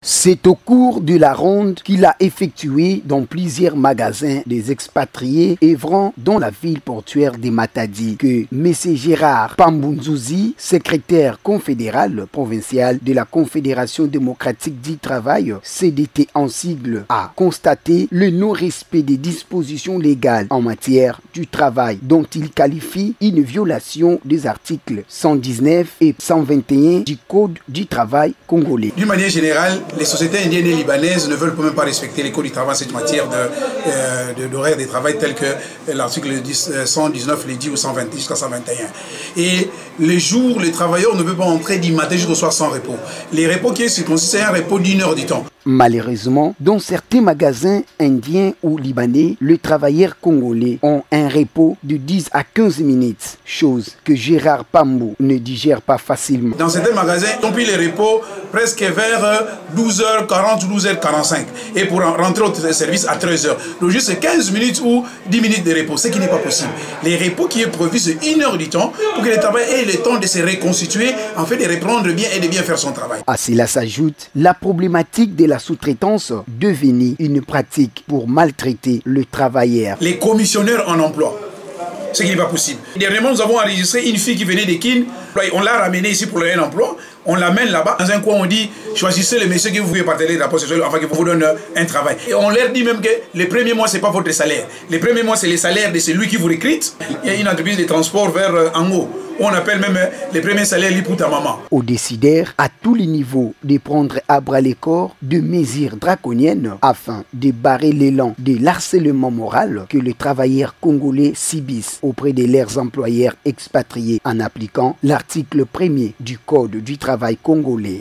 C'est au cours de la ronde qu'il a effectuée dans plusieurs magasins des expatriés œuvrant dans la ville portuaire de Matadi que M. Gérard Pambunzuzi, secrétaire confédéral provincial de la Confédération démocratique du travail, CDT en sigle, a constaté le non-respect des dispositions légales en matière du travail dont il qualifie une violation des articles 119 et 121 du Code du travail congolais. D'une manière générale, les sociétés indiennes et libanaises ne veulent même pas respecter les codes du travail en cette matière d'horaire de travail tel que l'article 119 le dit ou 120 jusqu'à 121. Et les jours, les travailleurs ne peuvent pas entrer du matin jusqu'au soir sans repos. Les repos qui consistent à un repos d'1 heure du temps. Malheureusement, dans certains magasins indiens ou libanais, les travailleurs congolais ont un repos de 10 à 15 minutes, chose que Gérard Pambou ne digère pas facilement. Dans certains magasins, ils ont pris les repos presque vers 12h40 ou 12h45 et pour rentrer au service à 13h. Donc juste 15 minutes ou 10 minutes de repos, ce qui n'est pas possible. Les repos qui est prévu, c'est 1 heure du temps pour que le travailleur ait le temps de se reconstituer, en fait de reprendre bien et de bien faire son travail. À cela s'ajoute la problématique de la sous-traitance devenue une pratique pour maltraiter le travailleur. Les commissionnaires en emploi, ce qui n'est pas possible. Dernièrement, nous avons enregistré une fille qui venait de Kin, on l'a ramenée ici pour le un emploi, on l'amène là-bas, dans un coin on dit, choisissez le monsieur que vous pouvez partager la poste sexuelle afin qu'il vous donne un travail. Et on leur dit même que les premiers mois, ce n'est pas votre salaire. Les premiers mois, c'est le salaire de celui qui vous recrute. Il y a une entreprise de transport vers Ango. On appelle même les premiers salaires l'ipouta maman. Aux décideurs, à tous les niveaux, de prendre à bras les corps de mesures draconiennes afin de barrer l'élan de l'harcèlement moral que les travailleurs congolais subissent auprès de leurs employeurs expatriés en appliquant l'article 1er du Code du travail congolais.